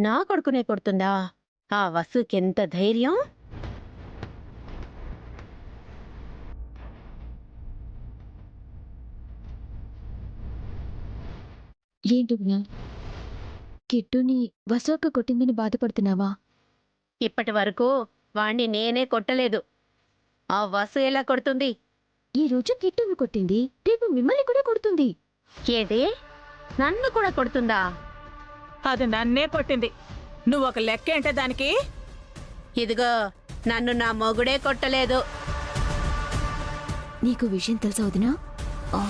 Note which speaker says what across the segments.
Speaker 1: నా కొడుకునే కొడుతుందా? ఆ వసుకెంత ధైర్యం!
Speaker 2: ఏంటి వదినా? కిట్టుని వసోక కొట్టిందని బాధపడుతున్నావా?
Speaker 1: ఇప్పటి వరకు వాణ్ణి నేనే కొట్టలేదు. ఆ వసు ఎలా కొడుతుంది?
Speaker 2: ఈ రోజు కిట్టుని కొట్టింది, రేపు మిమ్మల్ని కూడా కొడుతుంది.
Speaker 1: ఏది? నన్ను కూడా కొడుతుందా?
Speaker 3: అది నన్నే కొట్టింది. నువ్వొక లెక్కేంటే దానికి?
Speaker 1: ఇదిగో, నన్ను నా మొగుడే కొట్టలేదు.
Speaker 2: నీకు విషయం తెలుసా వదినా? ఆ,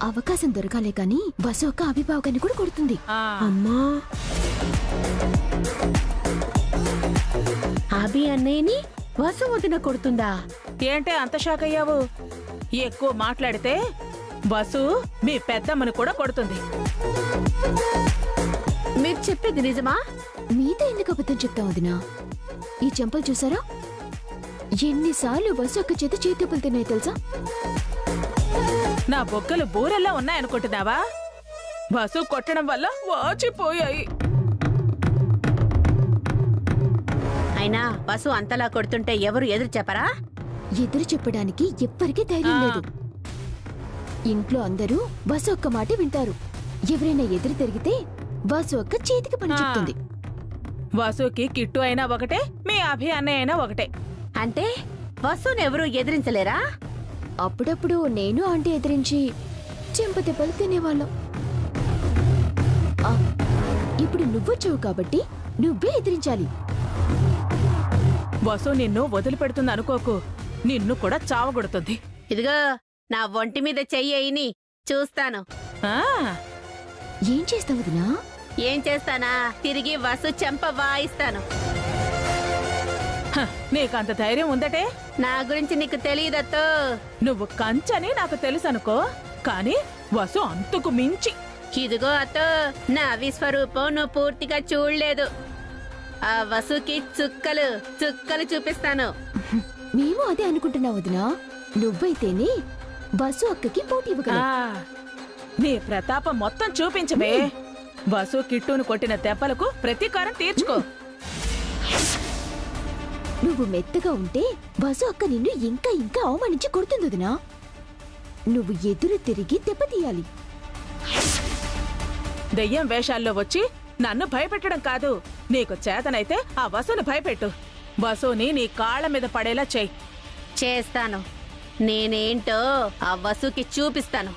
Speaker 2: అవకాశం దొరకాలే కాని వసోక అభిభావకాన్ని కూడా కొడుతుంది.
Speaker 1: అమ్మా, అభి అన్నయ్యని వసు వదిన కొడుతుందా?
Speaker 3: ఏంటే అంత షాక్ అయ్యావు? ఎక్కువ మాట్లాడితే వసు మీ పెద్దమ్మను కూడా కొడుతుంది.
Speaker 1: మీరు చెప్పేది నిజమా?
Speaker 2: మీతో ఎందుకు అబద్ధం చెప్తావు వదినా? ఈ చెంపలు చూసారా? ఎన్నిసార్లు వసోక చేతి చేతులు తిన్నాయి తెలుసా?
Speaker 3: నా బొక్కలు బూరెల్లా ఉన్నాయనుకుంటున్నావా? వసు కొట్టడం వల్ల వాచిపోయాయి.
Speaker 1: అయినా వసు అంతలా కొడుతుంటే ఎవరు ఎదురు చెప్పరా?
Speaker 2: ఎదురు చెప్పడానికి ఎవ్వరికీ ధైర్యం లేదు. ఇంట్లో అందరూ వసు ఒక్క మాట వింటారు. ఎవరైనా ఎదురు తిరిగితే వసు ఒక్క చేతికి పని చెప్తుంది.
Speaker 3: వసుకి కిట్టు అయినా ఒకటే, మీ అభి అన్నయ్య అయినా ఒకటే.
Speaker 1: అంటే వసునెవరూ ఎదిరించలేరా?
Speaker 2: అప్పుడప్పుడు నేను ఆంటీ ఎదిరించి చెంపదెబ్బలు తినేవాళ్ళం. ఆ, ఇప్పుడు నువ్వొచ్చావు కాబట్టి నువ్వే ఎదిరించాలి.
Speaker 3: వసు నిన్ను వదిలిపెడుతుంది అనుకోకు, నిన్ను కూడా చావగొడుతుంది.
Speaker 1: ఇదిగో, నా ఒంటి మీద చెయ్యిని చూస్తాను.
Speaker 3: ఆ
Speaker 2: ఏం చేస్తావు వదినా?
Speaker 1: ఏం చేస్తానా? తిరిగి వసు చెంప వాయిస్తాను.
Speaker 3: హ, నీకంత ధైర్యం ఉందటే?
Speaker 1: నా గురించి నీకు తెలియదత్తో.
Speaker 3: నువ్వు కంచని నాకు తెలుసనుకో, కాని వసు అంతకు మించి.
Speaker 1: ఇదిగో అత్తో, నా విశ్వరూపం నువ్వు పూర్తిగా చూడలేదు. ఆ వసుకి చుక్కలు చుక్కలు చూపిస్తాను.
Speaker 2: మేము అదే అనుకుంటున్నావు వదినా. నువ్వైతేనే వసు అక్కకి పోటీ
Speaker 3: ఆ,
Speaker 2: ఇవ్వగలవు.
Speaker 3: నీ ప్రతాపం మొత్తం చూపించవే. వసు కిట్టును కొట్టిన దెబ్బలకు ప్రతీకారం తీర్చుకో.
Speaker 2: నువ్వు మెత్తగా ఉంటే వసు అక్క నిన్ను ఇంకా ఇంకా అవమానించి కొడుతుంది వదినా. నువ్వు ఎదురు తిరిగి దెబ్బతీయాలి.
Speaker 3: దెయ్యం వేషాల్లో వచ్చి నన్ను భయపెట్టడం కాదు, నీకు చేతనైతే ఆ వసుని భయపెట్టు. వసుని నీ కాళ్ల మీద పడేలా చెయ్యి.
Speaker 1: చేస్తాను. నేనేంటో ఆ వసుకి చూపిస్తాను.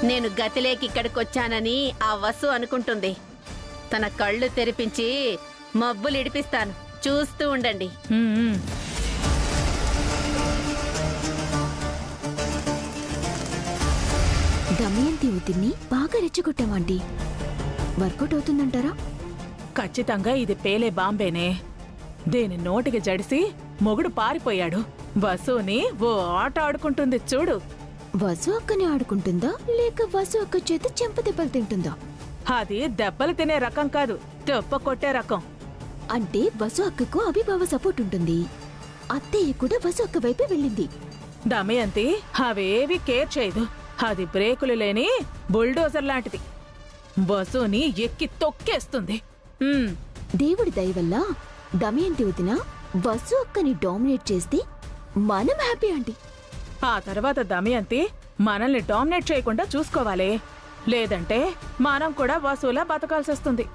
Speaker 1: నేను గతిలేకి ఇక్కడికొచ్చానని ఆ వసు అనుకుంటుంది. తన కళ్ళు తెరిపించి మబ్బులు ఇడిపిస్తాను. చూస్తూ ఉండండి.
Speaker 3: ఉమ్.
Speaker 2: దమయంతి ఉతిని బాగా రెచ్చగొట్టావాంటీ. వర్కౌట్ అవుతుందంటారా?
Speaker 3: ఖచ్చితంగా ఇది పేలే బాంబేనే. దీని నోటికి జడిసి మొగుడు పారిపోయాడు. వసుని ఓ ఆట ఆడుకుంటుంది చూడు.
Speaker 2: వసు అక్కని ఆడుకుంటుందా లేక వసు అక్క చేత చెంపదెబ్బలు తింటుందా?
Speaker 3: అది దెబ్బలు తినే రకం కాదు, దెబ్బ కొట్టే రకం.
Speaker 2: అంటే వసు అక్కకు అభిభావ సపోర్ట్ ఉంటుంది. అత్తయ్య కూడా వసు అక్క వైపే వెళ్ళింది.
Speaker 3: దమయంతి అవేవి కేర్ చేయదు. అది బ్రేకులు లేని బుల్డోజర్ లాంటిది. వసుని ఎక్కి తొక్కేస్తుంది.
Speaker 2: దేవుడి దయ వల్ల దమయంతి వదిన వసు అక్కని డామినేట్ చేస్తే మనం హ్యాపీ అండి.
Speaker 3: ఆ తర్వాత దమయంతి మనల్ని డామినేట్ చేయకుండా చూసుకోవాలి. లేదంటే మనం కూడా వసులా బతకాల్సి వస్తుంది.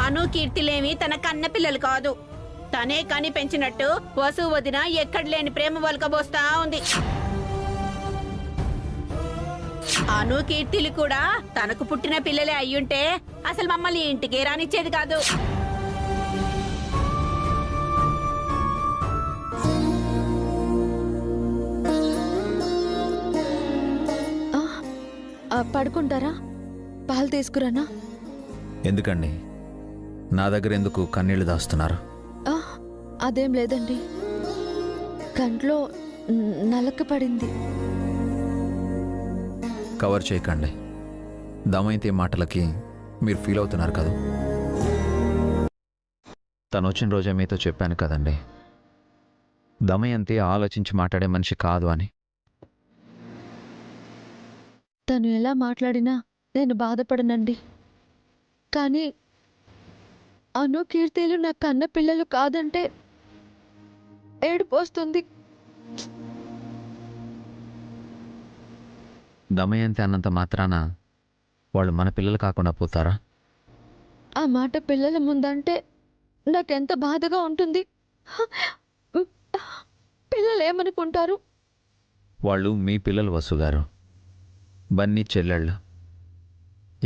Speaker 1: అను కీర్తిలేమి తన కన్న పిల్లలు కాదు. తనే కని పెంచినట్టు వసు వదిన ఎక్కడ లేని ప్రేమ వలకబోస్తా ఉంది. అను కీర్తిలు కూడా తనకు పుట్టిన పిల్లలే అయ్యుంటే అసలు మమ్మల్ని ఇంటికి రానిచ్చేది కాదు.
Speaker 2: పడుకుంటారా? పాలు తీసుకురానా?
Speaker 4: ఎందుకండి? నా దగ్గర ఎందుకు కన్నీళ్లు దాస్తున్నారు?
Speaker 2: అదేం లేదండి, కంట్లో నలక పడింది.
Speaker 4: కవర్ చేయకండి. దమయంతి మాటలకి మీరు ఫీల్ అవుతున్నారు కదా. తను వచ్చిన రోజే మీతో చెప్పాను కదండి, దమయంతి ఆలోచించి మాట్లాడే మనిషి కాదు అని.
Speaker 2: తను ఎలా మాట్లాడినా నేను బాధపడనండి. కానీ అను కీర్తిలు నా కన్న పిల్లలు కాదంటే ఏడుపోస్తుంది.
Speaker 4: దమయంతి అన్నంత మాత్రాన వాళ్ళు మన పిల్లలు కాకుండా పోతారా?
Speaker 2: ఆ మాట పిల్లల ముందంటే నాకెంత బాధగా ఉంటుంది. పిల్లలు ఏమనుకుంటారు?
Speaker 4: వాళ్ళు మీ పిల్లలు వసు గారు, బన్నీ చెల్లెళ్ళు.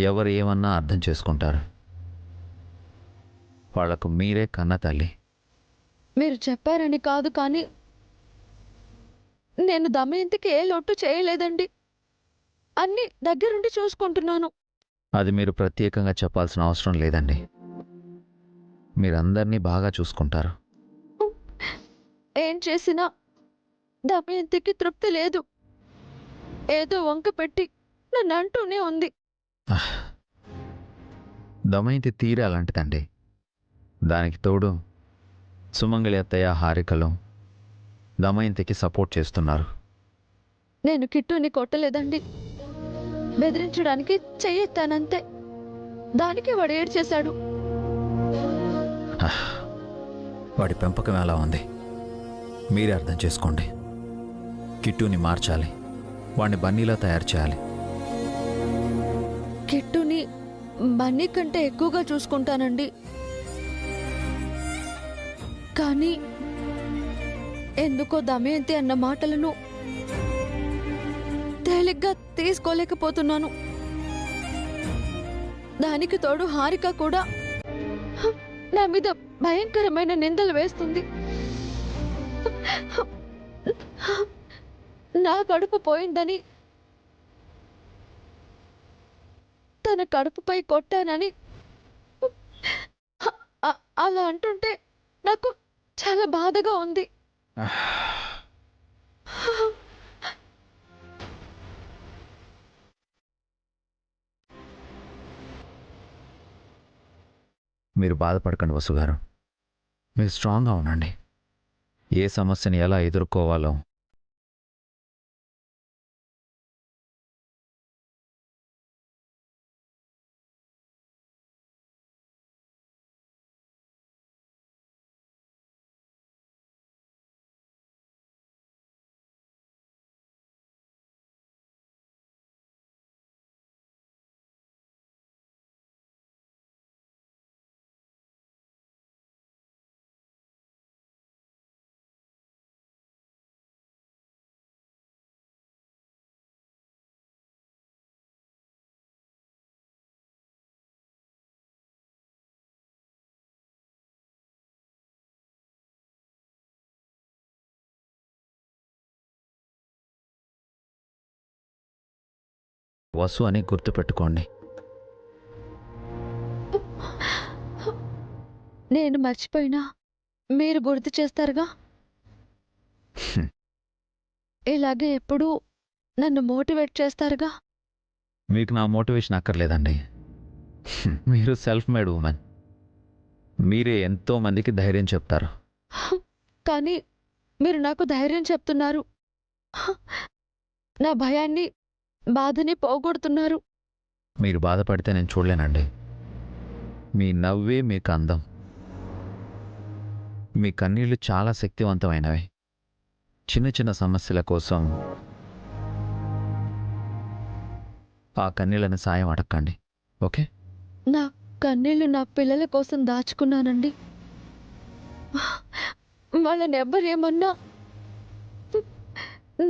Speaker 4: ఎవరు ఏమన్నా అర్థం చేసుకుంటారు. వాళ్లకు మీరే కన్న తల్లి.
Speaker 2: మీరు చెప్పారని కాదు, కానీ నేను దమయంతికి ఏ లోటు చేయలేదండి. అన్ని దగ్గరుండి చూసుకుంటున్నాను.
Speaker 4: అది మీరు ప్రత్యేకంగా చెప్పాల్సిన అవసరం లేదండి. మీరందరినీ బాగా చూసుకుంటారు.
Speaker 2: ఏం చేసినా దమయంతికి తృప్తి లేదు. ఏదో వంక పెట్టి నన్ను అంటూనే ఉంది.
Speaker 4: దమయంతి తీరే అలాంటిదండి. దానికి తోడు సుమంగళి అత్తయ్య హారికలు దమయంతికి సపోర్ట్ చేస్తున్నారు.
Speaker 2: నేను కిట్టుని కొట్టలేదండి. బెదిరించడానికి చెయ్యెత్తానంతే. దానికి వాడు ఏడు చేశాడు.
Speaker 4: వాడి పెంపకం ఎలా ఉంది మీరే అర్థం చేసుకోండి. కిట్టుని మార్చాలి, వాడిని బన్నీలా తయారు చేయాలి.
Speaker 2: కిట్టుని బన్నీ కంటే ఎక్కువగా చూసుకుంటానండి. కానీ ఎందుకో దమయంతి అన్న మాటలను తేలిగ్గా తీసుకోలేకపోతున్నాను. దానికి తోడు హారిక కూడా నా మీద భయంకరమైన నిందలు వేస్తుంది. నా కడుపు పోయిందని, తన కడుపుపై కొట్టానని అలా అంటుంటే నాకు చాలా బాధగా ఉంది.
Speaker 4: మీరు బాధపడకండి వసు గారు. మీరు స్ట్రాంగ్గా ఉండండి. ఏ సమస్యని ఎలా ఎదుర్కోవాలో వసు అని గుర్తుపెట్టుకోండి.
Speaker 2: నేను మర్చిపోయినా మీరు గుర్తు చేస్తారుగా. ఇలాగే ఎప్పుడూ నన్ను మోటివేట్ చేస్తారుగా.
Speaker 4: మీకు నా మోటివేషన్ అక్కర్లేదండి. మీరు సెల్ఫ్ మేడ్ ఉమెన్. మీరే ఎంతో మందికి ధైర్యం చెప్తారు.
Speaker 2: కానీ మీరు నాకు ధైర్యం చెప్తున్నారు. నా భయాన్ని, బాధని పోగొడుతున్నారు.
Speaker 4: మీరు బాధపడితే నేను చూడలేనండి. మీ నవ్వే మీకు అందం. మీ కన్నీళ్లు చాలా శక్తివంతమైనవి. చిన్న చిన్న సమస్యల కోసం ఆ కన్నీళ్ళని సాయం అడగండి, ఓకే?
Speaker 2: నా కన్నీళ్లు నా పిల్లల కోసం దాచుకున్నానండి. వాళ్ళని ఎవ్వరేమన్నా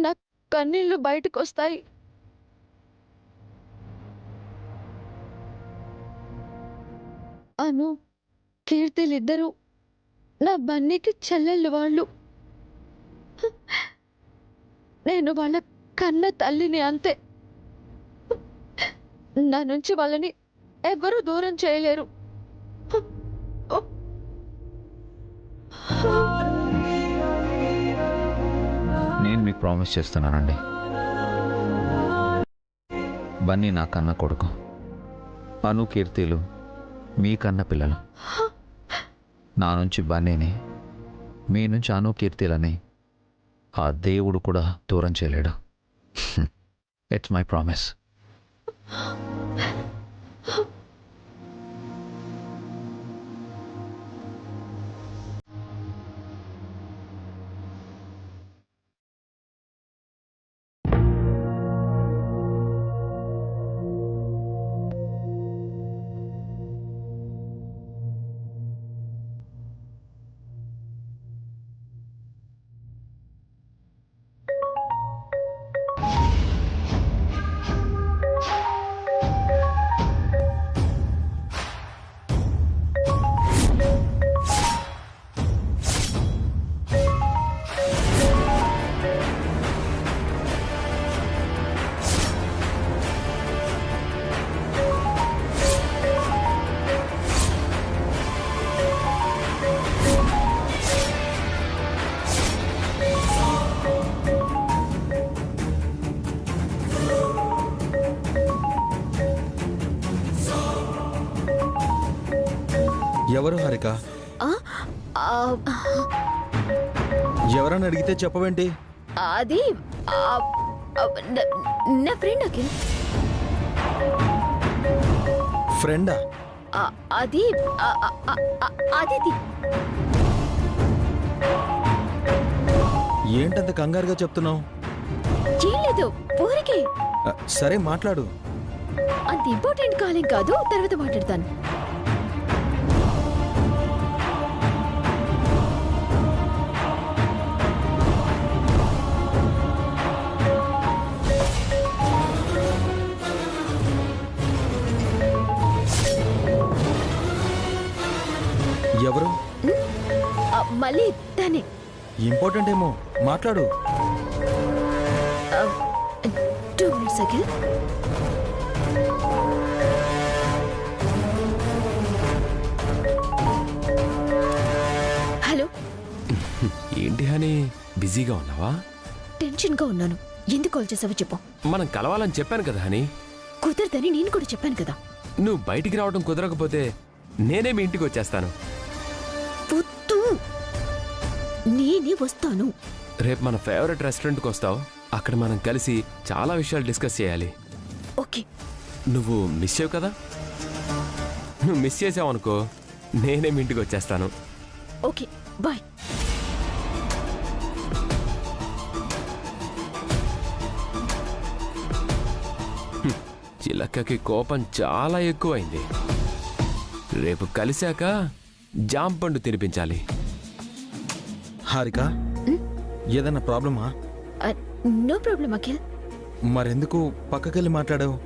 Speaker 2: నా కన్నీళ్లు బయటకు వస్తాయి. అను, కీర్తిలిద్దరూ నా బన్నీకి చెల్లెళ్ళు. వాళ్ళు, నేను వాళ్ళ కన్న తల్లిని, అంతే. నా నుంచి వాళ్ళని ఎవ్వరూ దూరం చేయలేరు.
Speaker 4: నేను మీకు ప్రామిస్ చేస్తున్నానండి, బన్నీ నా కన్న కొడుకు. అను కీర్తిలు మీ కన్న పిల్లలు. నా నుంచి బన్నీని, మీ నుంచి అను కీర్తిలని ఆ దేవుడు కూడా దూరం చేయలేడు. It's my promise.
Speaker 5: ఎవరు హారిక?
Speaker 2: ఆ, ఆ,
Speaker 5: ఎవరని అడిగితే చెప్పవేంటి?
Speaker 2: అది ఆ, ఆ, నా- నా ఫ్రెండ్ అఖిల్.
Speaker 5: ఫ్రెండా?
Speaker 2: ఆ, అది ఆ, ఆ, ఆ, ఆ, అదితి.
Speaker 5: ఏంటంత కంగారుగా చెప్తున్నావు?
Speaker 2: ఏం లేదు, ఊరికే.
Speaker 5: సరే మాట్లాడు.
Speaker 2: అంత ఇంపార్టెంట్ కాలేం కాదు, తర్వాత మాట్లాడతాను.
Speaker 5: ఎవరు?
Speaker 2: మళ్ళీ తనే.
Speaker 5: ఇంపార్టెంట్ ఏమో, మాట్లాడు.
Speaker 2: 2 minutes అఖిల్. హలో.
Speaker 6: ఏంటి హనీ, బిజీగా ఉన్నావా?
Speaker 2: టెన్షన్ గా ఉన్నాను. ఎందుకు కాల్ చేసావో చెప్పు.
Speaker 6: మనం కలవాలని చెప్పాను కదా హనీ.
Speaker 2: కుదరదని నేను కూడా చెప్పాను కదా.
Speaker 6: నువ్వు బయటికి రావడం కుదరకపోతే నేనే మీ ఇంటికి వచ్చేస్తాను.
Speaker 2: వద్దు, నేనే వస్తాను.
Speaker 6: రేపు మన ఫేవరెట్ రెస్టారెంట్కి వస్తావు. అక్కడ మనం కలిసి చాలా విషయాలు డిస్కస్ చేయాలి.
Speaker 2: ఓకే.
Speaker 6: నువ్వు మిస్ అయ్యావు కదా, నువ్వు మిస్ చేసావు అనుకో, నేనే మీ ఇంటికి వచ్చేస్తాను.
Speaker 2: Okay, bye.
Speaker 6: చిలక్కకి కోపం చాలా ఎక్కువైంది. రేపు కలిశాక జాంపండు తినిపించాలి.
Speaker 5: హారిక, ఏదన్నా ప్రాబ్లమా?
Speaker 2: No problem Akhil.
Speaker 5: మరెందుకు పక్కకెళ్ళి మాట్లాడావు?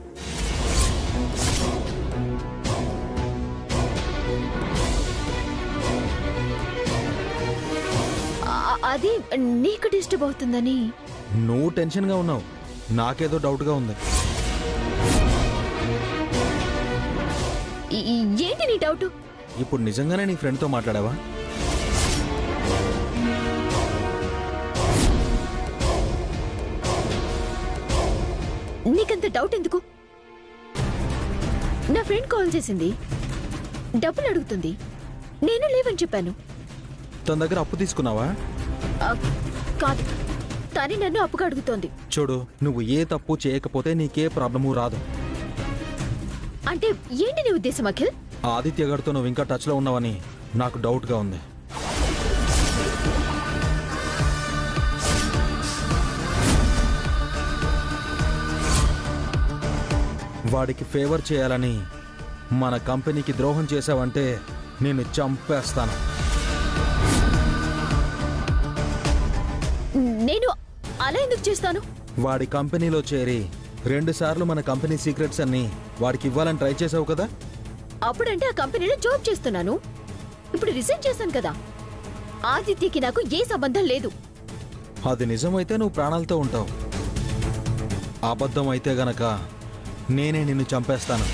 Speaker 2: అది నీకు డిస్టర్బ్ అవుతుందని.
Speaker 5: నువ్వు టెన్షన్గా ఉన్నావు, నాకేదో డౌట్గా ఉంది.
Speaker 2: ఏంటి నీ డౌట్?
Speaker 5: ఇప్పుడు నిజంగానే నీ ఫ్రెండ్తో మాట్లాడావా?
Speaker 2: నీకంత డౌట్ ఎందుకు? నా ఫ్రెండ్ కాల్ చేసింది, డబ్బులు అడుగుతుంది. నేను లేవని చెప్పాను.
Speaker 5: తన దగ్గర అప్పు తీసుకున్నావా?
Speaker 2: కాదు, తనే నన్ను అప్పుగా అడుగుతోంది.
Speaker 5: చూడు, నువ్వు ఏ తప్పు చేయకపోతే నీకే ప్రాబ్లము రాదు.
Speaker 2: అంటే ఏంటి నీ ఉద్దేశం అఖిల్?
Speaker 5: ఆదిత్య గారితో నువ్వు ఇంకా టచ్లో ఉన్నావని నాకు డౌట్గా ఉంది. వాడికి ఫేవర్ చేయాలని మన కంపెనీకి ద్రోహం చేశావంటే నేను చంపేస్తాను.
Speaker 2: నేను అలా ఎందుకు చేస్తాను?
Speaker 5: వాడి కంపెనీలో చేరి 2 సార్లు మన కంపెనీ సీక్రెట్స్ అన్ని వాడికి ఇవ్వాలని ట్రై చేసావు కదా.
Speaker 2: అప్పుడంటే ఆ కంపెనీలో జాబ్ చేస్తున్నాను. ఇప్పుడు రిజైన్ చేశాను కదా. ఆదిత్యకి నాకు ఏ సంబంధం లేదు.
Speaker 5: అది నిజమైతే నువ్వు ప్రాణాలతో ఉంటావు, అబద్ధం అయితే గనక నేనే నిన్ను చంపేస్తాను.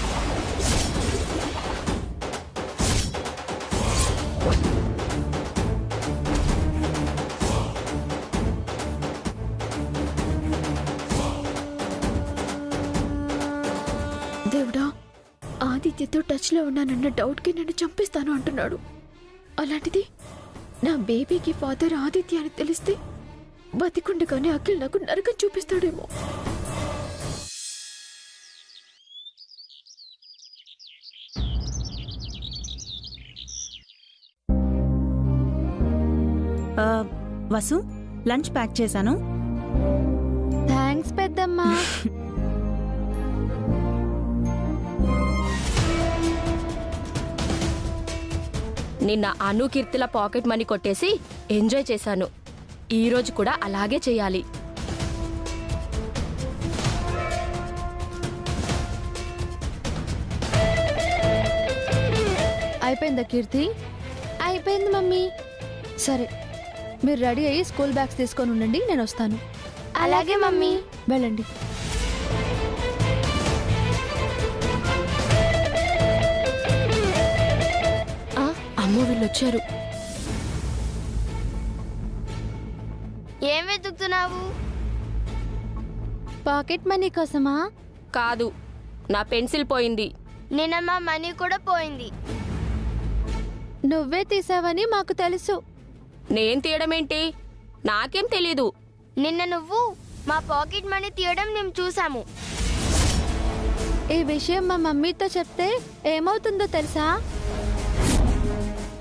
Speaker 5: దేవుడా, ఆది
Speaker 2: ఆదిత్యతో టచ్లో ఉన్నానన్న డౌట్కి నన్ను చంపేస్తాను అంటున్నాడు. అలాంటిది నా బేబీకి ఫాదర్ ఆదిత్య అని తెలిస్తే బతికుండగానే అఖిల్ నాకు నరకం చూపిస్తాడేమో.
Speaker 7: వసు, లంచ్ ప్యాక్ చేశాను.
Speaker 2: థ్యాంక్స్ పెద్దమ్మా.
Speaker 8: నిన్న అను కీర్తిల పాకెట్ మనీ కొట్టేసి ఎంజాయ్ చేశాను. ఈ రోజు కూడా అలాగే చేయాలి.
Speaker 9: అయిపోయిందా కీర్తి? అయిపోయింది మమ్మీ. సరే, మీరు రెడీ అయ్యి స్కూల్ బ్యాగ్స్ తీసుకొని ఉండండి, నేను వస్తాను.
Speaker 2: అలాగే మమ్మీ.
Speaker 9: వెళ్ళండి.
Speaker 8: అమ్మో, వీళ్ళొచ్చారు.
Speaker 9: ఏం వెతుకుతున్నావు? పాకెట్ మనీ కోసమా?
Speaker 8: కాదు, నా పెన్సిల్ పోయింది.
Speaker 9: నిన్న మా మనీ కూడా పోయింది. నువ్వే తీసావని మాకు తెలుసు.
Speaker 8: నేను తీయడమేంటి? నాకేం తెలీదు.
Speaker 9: నిన్న నువ్వు మా పాకెట్ మనీ తీయడం మేము చూసాము. ఈ విషయం మా మమ్మీతో చెప్తే ఏమవుతుందో తెలుసా?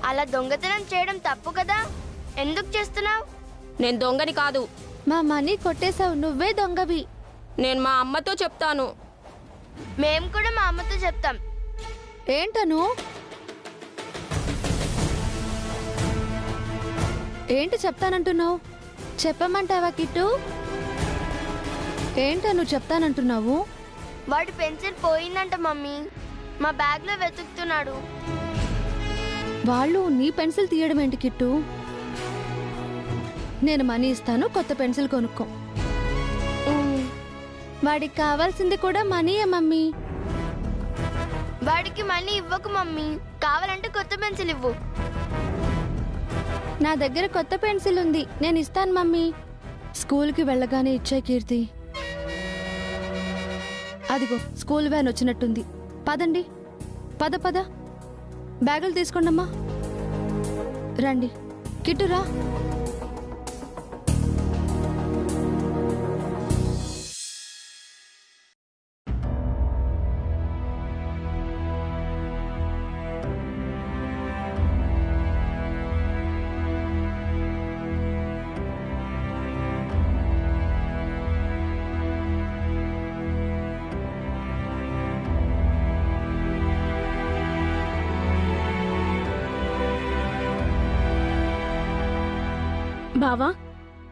Speaker 9: అలా దొంగతనం చేయడం తప్పు కదా, ఎందుకు చేస్తున్నావు?
Speaker 8: నేను దొంగని కాదు.
Speaker 9: మా మనీ కొట్టేశావు, నువ్వే దొంగవి.
Speaker 8: నేను మా అమ్మతో చెప్తాను.
Speaker 9: మేము కూడా మా అమ్మతో చెప్తాం. ఏంటను? ఏంటి చెప్తానంటున్నావు? చెప్పమంటావా కిట్టు? ఏంటను చెప్తానంటున్నావు? వాడి పెన్సిల్ పోయిందంట మమ్మీ, మా బ్యాగ్లో వెతుకుతున్నాడు. వాళ్ళు నీ పెన్సిల్ తీయడం ఏంటి కిట్టు? నేను మనీ ఇస్తాను, కొత్త పెన్సిల్ కొనుక్కో. వాడికి కావాల్సింది కూడా మనీయే మమ్మీ. వాడికి మనీ ఇవ్వకు మమ్మీ, కావాలంటే కొత్త పెన్సిల్ ఇవ్వు. నా దగ్గర కొత్త పెన్సిల్ ఉంది, నేను ఇస్తాను మమ్మీ. స్కూల్కి వెళ్ళగానే ఇచ్చే కీర్తి. అదిగో స్కూల్ వ్యాన్ వచ్చినట్టుంది. పదండి, పద పద. బ్యాగులు తీసుకోండమ్మా. రండి కిట్టురా.
Speaker 10: బావా,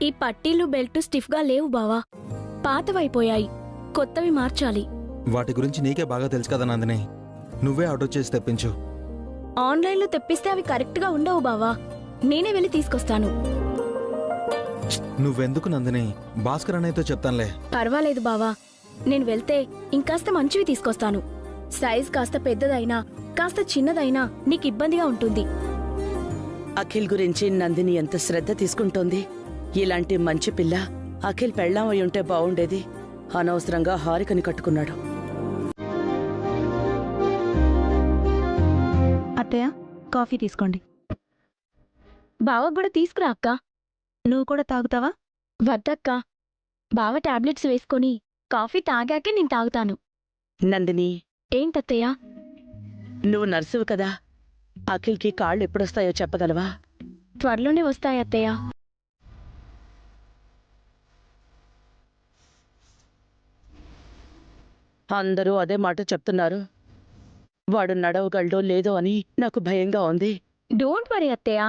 Speaker 10: ఈ పట్టీలు బెల్ట్ స్టిఫ్గా లేవు బావా, పాతవైపోయాయి, కొత్తవి మార్చాలి.
Speaker 5: వాటి గురించి నీకే బాగా తెలుసు కదా నందిని, నువ్వే ఆర్డర్ చేసి తెప్పించు.
Speaker 10: ఆన్లైన్లో తెప్పిస్తే అవి కరెక్ట్గా ఉండవు బావా, నేనే వెళ్ళి తీసుకొస్తాను.
Speaker 5: నువ్వెందుకు నందిని, భాస్కర్ అన్నయ్యతో చెప్తానులే.
Speaker 10: పర్వాలేదు బావా, నేను వెళ్తే ఇంకాస్త మంచివి తీసుకొస్తాను. సైజ్ కాస్త పెద్దదైనా కాస్త చిన్నదైనా నీకు ఇబ్బందిగా ఉంటుంది.
Speaker 11: అఖిల్ గురించి నందిని ఎంత శ్రద్ధ తీసుకుంటోంది. ఇలాంటి మంచి పిల్ల అఖిల్ పెళ్ళాం అయి ఉంటే బావుండేది. అనవసరంగా హారికని కట్టుకున్నాడు.
Speaker 7: అత్తయ్య, కాఫీ తీసుకోండి.
Speaker 10: బావకు కూడా తీసుకురా అక్క.
Speaker 7: నువ్వు కూడా తాగుతావా?
Speaker 10: వద్దక్క, బావ టాబ్లెట్స్ వేసుకొని కాఫీ తాగాకే నేను తాగుతాను.
Speaker 11: నందిని,
Speaker 10: ఏంటత్తయ్య?
Speaker 11: నువ్వు నర్సువు కదా, అఖిల్కి కాళ్ళు ఎప్పుడొస్తాయో చెప్పగలవా?
Speaker 10: త్వరలోనే వస్తాయి అత్తయ్య.
Speaker 11: అందరూ అదే మాట చెప్తున్నారు. వాడు నడవగలడో లేదో అని నాకు భయంగా ఉంది.
Speaker 10: డోంట్ వరీ అత్తయ్య,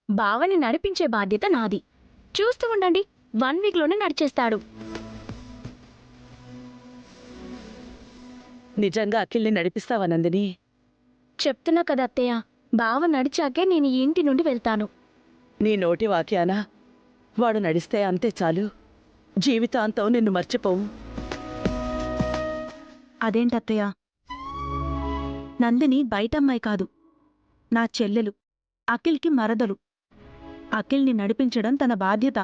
Speaker 10: బావని నడిపించే బాధ్యత నాది. చూస్తూ ఉండండి, 1 వీక్లోనే నడిచేస్తాడు.
Speaker 11: నిజంగా అఖిల్ని నడిపిస్తావా నందిని?
Speaker 10: చెప్తున్నా కదా అత్తయ్య, బావ నడిచాకే నేను ఈ ఇంటి నుండి వెళ్తాను.
Speaker 11: నీ నోటి వాక్యానా? వాడు నడిస్తే అంతే చాలు, జీవితాంతం నిన్ను మర్చిపోవు.
Speaker 7: అదేంటత్తయ్య, నందిని బయటమ్మాయి కాదు, నా చెల్లెలు, అఖిల్కి మరదలు. అఖిల్ని నడిపించడం తన బాధ్యత.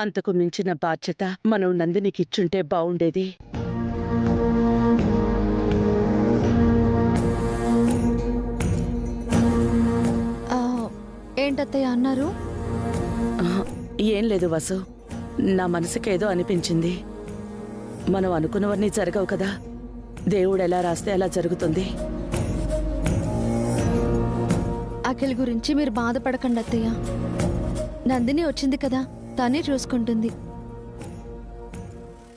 Speaker 11: అంతకు మించిన బాధ్యత మనం నందినికిచ్చుంటే బావుండేది.
Speaker 9: ఏంటత్తయ్య అన్నారు?
Speaker 11: ఏం లేదు వసు, నా మనసుకేదో అనిపించింది. మనం అనుకున్నవన్నీ జరగవు కదా, దేవుడు ఎలా రాస్తే అలా జరుగుతుంది.
Speaker 9: అఖిల్ గురించి మీరు బాధపడకండి అత్తయ్య. నందిని వచ్చింది కదా, తనే చూసుకుంటుంది.